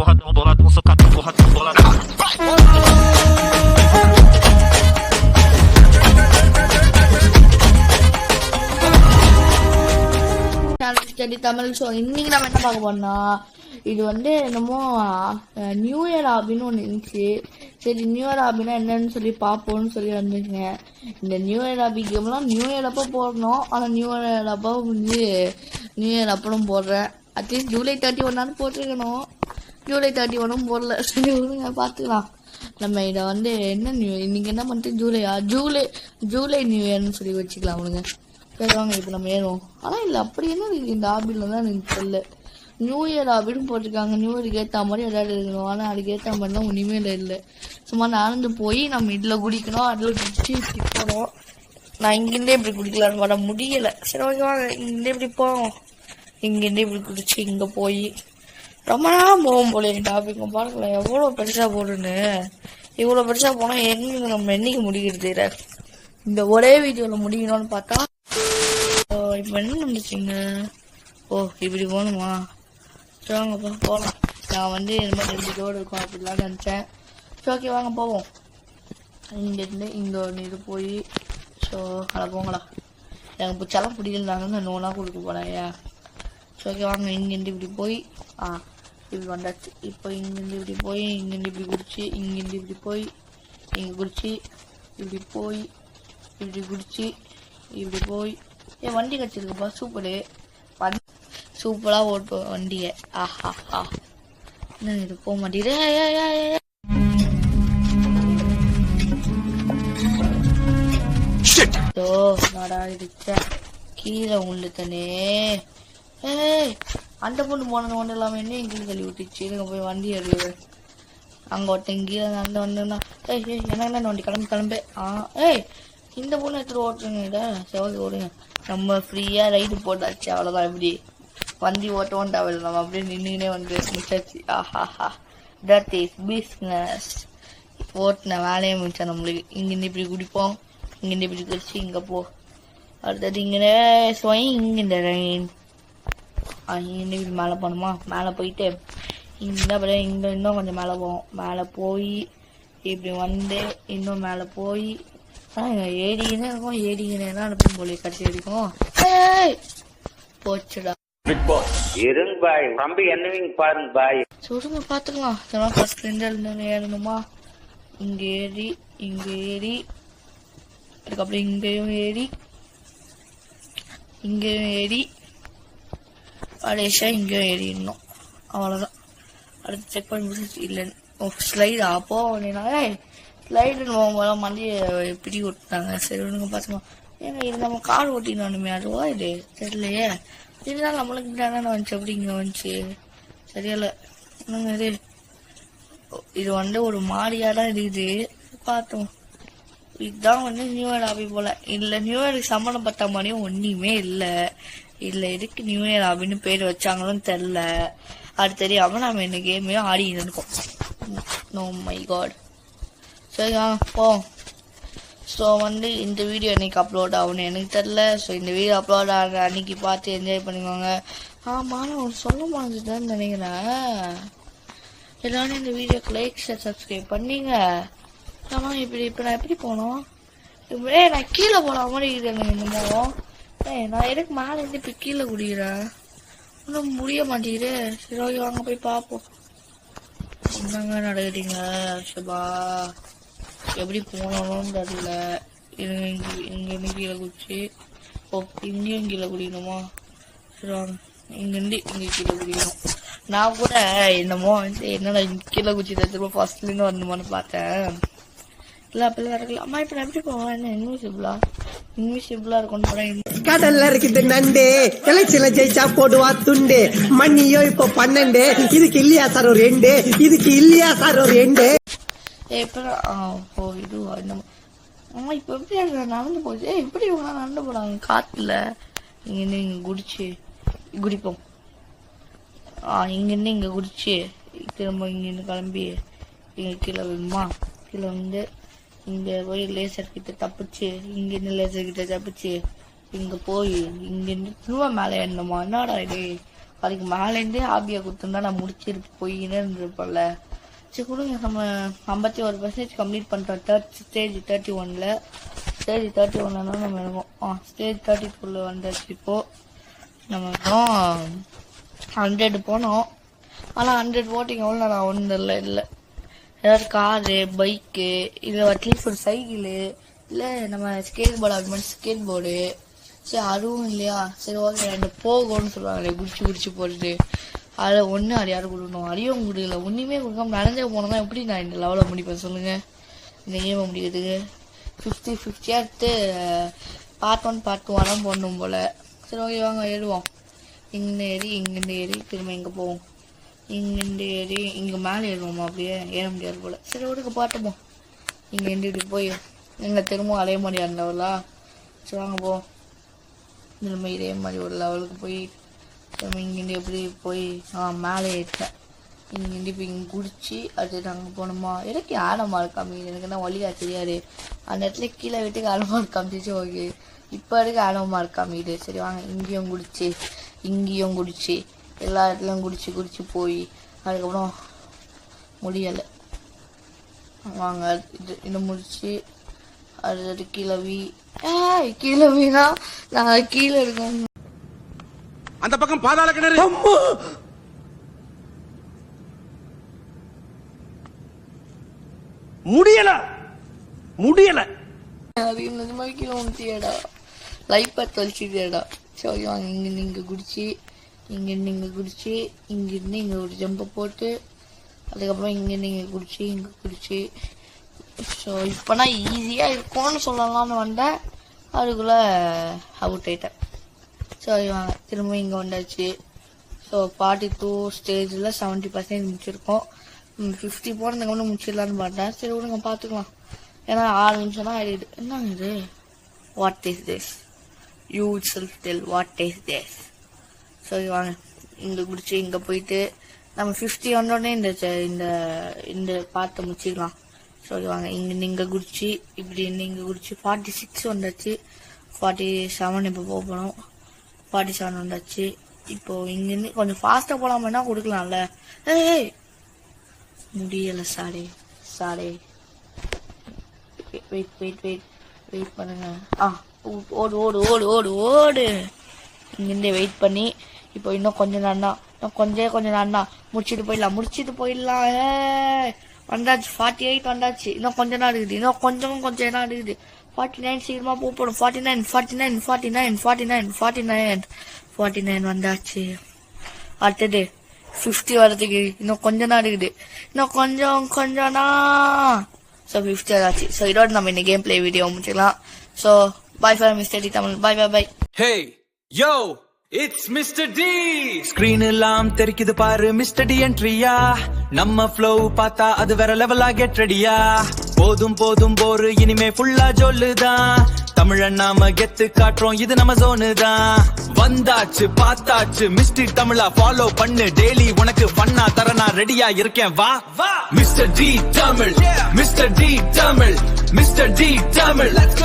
boladão, socadão, borradão, boladão. Study Tamil. So இன்னைக்கு நம்ம என்ன பார்க்க போறோம்னா, இது என்னமோ நியூ இயர் ஆபின்னு ஒன்று இருந்துச்சு. சரி, நியூ இயர் ஆபின்னா என்னன்னு சொல்லி பார்ப்போம்னு சொல்லி வந்துருங்க. இந்த நியூ இயர் ஆபி கேம்லாம் நியூ இயர் அப்போ போடணும். ஆனால் நியூ இயர் அப்போ நியூ இயர் அப்புறம் போடுறேன். அட்லீஸ்ட் ஜூலை 31 போட்டிருக்கணும். ஜூலை 31 போடல. சரி விடுங்க, பார்த்துக்கலாம். நம்ம இதை என்ன இன்னைக்கு என்ன பண்ணிட்டு ஜூலை நியூ இயர்னு சொல்லி வச்சுக்கலாம். விடுங்க. சரி வாங்க, இப்போ நம்ம ஏறுவோம். ஆனால் இல்லை, அப்படி என்ன இருக்குது இந்த ஆபியில் தான் எனக்கு தெரியல. நியூ இயர் ஆபின்னு போட்டிருக்காங்க. நியூ இயருக்கு ஏற்ற மாதிரி எதாவது இருக்கணும். ஆனால் அதுக்கு ஏற்ற மாதிரிலாம் ஒன்றுமே இல்லை. சும்மா நடந்து போய் நம்ம இதில் குடிக்கணும், அதில் குடிச்சு போகணும். நான் இங்கேருந்தே இப்படி குடிக்கலான்னு வர முடியலை. சரி ஓகே வாங்க, இங்கேருந்தே இப்படி போவோம். இங்கேருந்தே இப்படி குடிச்சு இங்கே போய் ரொம்ப நேரம் போகும் போல. இந்த ஆபிங்க பாருங்களேன் எவ்வளோ பெருசாக போடுன்னு. இவ்வளோ பெருசாக போனால் எங்கே நம்ம என்னைக்கு முடிக்கிறது? இந்த ஒரே வீடியோவில் முடிக்கணும்னு பார்த்தா இப்போ என்ன நினைச்சிங்க? ஓ, இப்படி போகணுமா? சரி வாங்கப்பா போகலாம். நான் இந்த மாதிரி 2 ரோடு இருக்கும் அப்படிலாம் நினச்சேன். சரி ஓகே வாங்க போவோம். இங்கேருந்து இங்கே ஒன்று இது போய் ஸோ அதை போங்களா. எனக்கு பிடிச்சாலாம் பிடிக்கலாங்கன்னு நான் நோனாக கொடுக்க போகிறேன். ஏன் சரி ஓகே வாங்க. இங்கேருந்து இப்படி போய் இப்படி வந்தாச்சு. இப்போ இங்கேருந்து இப்படி போய் இங்கேருந்து இப்படி குடிச்சு இங்கேருந்து இப்படி போய் இங்கே குடிச்சு இப்படி போய் இப்படி குடிச்சு இப்படி போய் என் வண்டி கட்சிருக்குப்பா. சூப்பரு, சூப்பராக ஓட்டுவோம் வண்டியை. ஆஹா என்ன இது போக மாட்டேங்குது. நடா இருக்க கீழே உண்டுத்தனே. அந்த பொண்ணு போனது ஒன்று இல்லாமல் என்ன எங்களுக்கு தள்ளி விட்டுச்சு. இதுங்க போய் வண்டி எடுக்குது. அங்கே ஒருத்தன் கீழே நடந்து வந்தோன்னா எனக்கு வண்டி கிளம்பு. இந்த பொண்ணு எடுத்துட்டு ஓட்டுருங்க. செவக்கு ஓடுங்க. நம்ம ஃப்ரீயாக ரைடு போட்டாச்சு, அவ்வளோதான். இப்படி வண்டி ஓட்டவும் தேவையில்லை. நம்ம அப்படியே நின்றுனே முடிச்சாச்சு. ஆஹாஹா, தட் இஸ் பிஸ்னஸ். ஓட்டின வேலையை முடிச்சா நம்மளுக்கு. இங்கேருந்து இப்படி குடிப்போம், இங்கேருந்து இப்படி குடிச்சு இங்கே போ. அடுத்தது இங்கே இங்கே ரெயின் இங்கேருந்து இப்படி மேலே போகணுமா. மேலே போயிட்டு இங்கே இன்னும் கொஞ்சம் மேலே போவோம். மேலே போய் இப்படி இன்னும் மேலே போய் ஏடிக்கினே இருக்கும். ஏடிக்கினே தான் அனுப்பும் போல கட்சி அடிக்கும். போச்சுடா. இருங்க பாய், தம்பி என்னவீங்க பாருங்க பாய். சொல்லுங்க பாத்துக்கலாம். இதெல்லாம் ஃபர்ஸ்ட் இருந்து ஏறணுமா. இங்க ஏறி அதுக்கப்புறம் இங்கேயும் ஏறி கடைசியா இங்கேயும் ஏறிடணும். அவ்வளோதான். அடுத்து செக் பண்ணி முடிச்சு இல்லை ஸ்லைடா போனா ஸ்லைடுன்னு போகும்போது மண்டியை பிடி விட்டுட்டாங்க. சரி ஒன்றுங்க பார்த்துக்கலாம். ஏங்க இது நம்ம கார் ஓட்டினோமே, அதுவா இது தெரியலையே. இதுதான் நம்மளுக்கு தானே வந்துச்சு. அப்படி இங்கே வந்துச்சு சரியில்லை. என்னங்க இது ஒரு மாடியாக தான் இருக்குது. பார்த்தோம். இதுதான் நியூ இயர் ஆபி போல. இல்லை நியூ இயருக்கு சம்பளம் பத்தா மாதிரியும் ஒன்றுமே இல்லை. இல்லை எதுக்கு நியூ இயர் ஆபின்னு பேர் வச்சாங்களும் தெரில. அது தெரியாமல் நம்ம இந்த கேமையும் ஆடின்னு இருக்கோம். No my god. சரி போ. ஸோ இந்த வீடியோ என்னைக்கு அப்லோட் ஆகும்னு எனக்கு தெரில. ஸோ இந்த வீடியோ அப்லோட் ஆகிற அன்னைக்கு பார்த்து என்ஜாய் பண்ணிக்கோங்க. ஆமாம், நான் சொல்ல மாட்டேன்னு நினைக்கிறேன். எல்லாரும் இந்த வீடியோக்கு லைக் ஷேர் சப்ஸ்கிரைப் பண்ணிங்க. ஆமாம், இப்போ நான் எப்படி போனோம்? நான் கீழே போன மாதிரி இருக்குது என்னமோ. நான் எதுக்கு மேலே இருந்து இப்போ கீழே குடிக்கிறேன்? ஒன்றும் முடிய மாட்டேங்குது. சரி ஓகே வாங்க போய் பார்ப்போம். என்னங்க நடக்குறீங்க சுபா? எப்படி போனாலும் தெரியல. இங்கேருந்து கீழே குடிச்சு இங்கேயும் கீழே குடிக்கணுமா? சரி வாங்க, இங்கேருந்து இங்கே கீழே குடிக்கணும். நான் கூட என்னமோ என்னடா கீழே குச்சி திரும்ப ஃபர்ஸ்ட்லேருந்து வரணுமான்னு பார்த்தேன். இல்லை அப்படிலாம் நடக்கல. அம்மா இப்போ நான் எப்படி போவேன்? என்ன இன்விசிபிளா இருக்கும்னு போறேன். கடல்ல இருக்குது நண்டு, எலெக்ஷன்ல ஜெயிச்சா போடுவா துண்டு. மண்ணியோ இப்போ 12. இதுக்கு இல்லையா சார் ஒரு 2? இதுக்கு இல்லையா சார் ஒரு 2? இதுவா அம்மா இப்போ எப்படி நடந்து போச்சு? எப்படி இவங்க நடந்து போறாங்க காத்துல? இங்கிருந்து இங்க குடிப்போம். இங்கிருந்து இங்க குடிச்சு திரும்ப இங்கிருந்து கிளம்பி இங்க கீழே விடுமா. கீழே இங்க போய் லேசர் கிட்ட தப்பிச்சு இங்கிருந்து லேசர் கிட்ட தப்பிச்சு இங்க போய் இங்கிருந்து திரும்ப மேலே ஏறணுமா? என்னடா இது? அதுக்கு மேலேருந்தே ஹாபியை கொடுத்துருந்தா நான் முடிச்சிட்டு போயின்னு இருந்திருப்பேன்ல. சரி கொடுங்க, நம்ம 51% கம்ப்ளீட் பண்ணிட்டோம். ஸ்டேஜ் 31ல. ஸ்டேஜ் 31ல தான் நம்ம இருக்கோம். ஸ்டேஜ் 32ல வந்தாச்சு. இப்போ நம்ம 100 போனோம். ஆனால் 100 போட்டிங்க எவ்வளோ நான் ஒன்றும் இல்லை. ஏதாவது காரு, பைக்கு, இல்லை அட்லீஸ்ட் ஒரு சைக்கிளு, இல்லை நம்ம ஸ்கேட் போர்டு அது ஸ்கேட் போர்டு. சரி அதுவும் இல்லையா, சரி ஓகே 2 போகணும்னு சொல்லுவாங்களே குடிச்சு போட்டுட்டு, அதில் ஒன்று அது யாரும் கொடுக்கணும். அறிவும் கொடுக்கல, ஒன்றுமே கொடுக்காம நடந்தே போனோம்னா எப்படி நான் இந்த லெவலில் முடிப்பேன் சொல்லுங்கள். இந்த கேமை முடிக்கிறதுக்கு 50-50 எடுத்து பார்ட் 1 பார்ட் 2 போடணும் போல். சரி ஓகே வாங்க ஏறுவோம். இங்கேருந்து ஏறி திரும்ப இங்கே போவோம். இங்கேருந்து ஏறி இங்கே மேலே ஏறுவோமா, அப்படியே ஏற முடியாது போல். சரி ஓடுக்க பாட்டுப்போம். இங்கேருந்து இப்படி போய் எங்கள் திரும்ப அதே மாதிரி இருந்தவளா. சரி வாங்க போவோம். திரும்ப இதே மாதிரி ஒரு லெவலுக்கு போய் திரும்ப இங்கேருந்து எப்படி போய் மேலே ஏறிட்டேன். இங்கேருந்து இப்போ இங்கே குடிச்சு அடுத்து நாங்கள் போனோமா. எனக்கு ஆழமாக இருக்காம எனக்கு என்ன வழியா தெரியாது. அந்த இடத்துல கீழே விட்டு ஆழமாக இருக்காமிச்சு. ஓகே இப்போ இருக்க ஆழமாக இருக்காம இது. சரி வாங்க இங்கேயும் குடிச்சு எல்லா இடத்துலையும் குடிச்சு போய் அதுக்கப்புறம் முடியலை. வாங்க இது முடிச்சு அடுத்தது கீழவினா நாங்கள் கீழே இருக்கோம். அந்த பக்கம் பாதாள கிணறு. முடியல அது நிஜமாக கீழே வந்துட்டியடா. லைஃப் பார்த்து வலிச்சுட்டியடா. சரி வாங்க இங்கேருந்து இங்கே குடிச்சு இங்கேருந்து இங்கே ஒரு ஜம்பை போட்டு அதுக்கப்புறம் இங்கேருந்து இங்கே குடிச்சு ஸோ இப்போனா ஈஸியாக இருக்கும்னு சொல்லலாம்னு வந்தேன். அதுக்குள்ளே அவுட் ஆயிட்டேன். சரி வாங்க திரும்ப இங்கே வந்தாச்சு. ஸோ 42 ஸ்டேஜில் 70% முடிச்சிருக்கோம். 50 போனதுக்கு வந்து முடிச்சிடலான்னு பார்த்தேன். சரி விடுங்க பார்த்துக்கலாம். ஏன்னா 6 நிமிஷம் தான் ஆயிடுது. என்னங்க இது? What is this? You self del what is this? சரி வாங்க இங்கே குடிச்சு இங்கே போயிட்டு நம்ம 50 வந்தோடனே இந்த பாட்டை முடிச்சிக்கலாம். சரி வாங்க இங்கே குடிச்சு இப்படி இங்கே குடிச்சு 46 வந்தாச்சு. 47 இப்போ போகணும். 47 வந்தாச்சு. இப்போ இங்கேருந்து கொஞ்சம் ஃபாஸ்ட்டாக போகலாமன்னா கொடுக்கலாம்ல. ஏய் முடியலை சாரே வெயிட் பண்ணுங்க. ஓடு இங்கேருந்தே வெயிட் பண்ணி இப்போ இன்னும் கொஞ்சம் நேரம் தான் முடிச்சுட்டு போயிடலாம். வந்தாச்சு 48 வந்தாச்சு. இன்னும் கொஞ்ச நேரம் இருக்குது. இன்னும் கொஞ்சம் நேரம் இருக்குது. 49 சீக்கிரமா போகணும். 49 வந்தாச்சு. அடுத்தது 50 வரதுக்கு இன்னும் கொஞ்ச நேரம் இருக்குது. இன்னும் கொஞ்சம் ஸோ 50 வந்தாச்சு. ஸோ இதோட நம்ம இந்த கேம் பிளே வீடியோ முடிச்சுக்கலாம். So bye for mister T Tamil. Bye. Hey, yo, it's Mr. D. Screen எல்லாம் தெரிக்குது பாரு மிஸ்டர் டி என்ட்ரியா. நம்ம flow பார்த்தா அது வேற லெவலா கெட் ரெடியா. போதும் போரு இனிமே ஃபுல்லா ஜொல்லுதான். தமிழன் நாம கெத்து காட்டுறோம், இது நம்ம ஜோனு தான். வந்தாச்சு பார்த்தாச்சு மிஸ்டர் தமிழா ஃபாலோ பண்ணு. டெய்லி உனக்கு பண்ணா தர நான் ரெடியா இருக்கேன். வா மிஸ்டர் டி தமிழ்.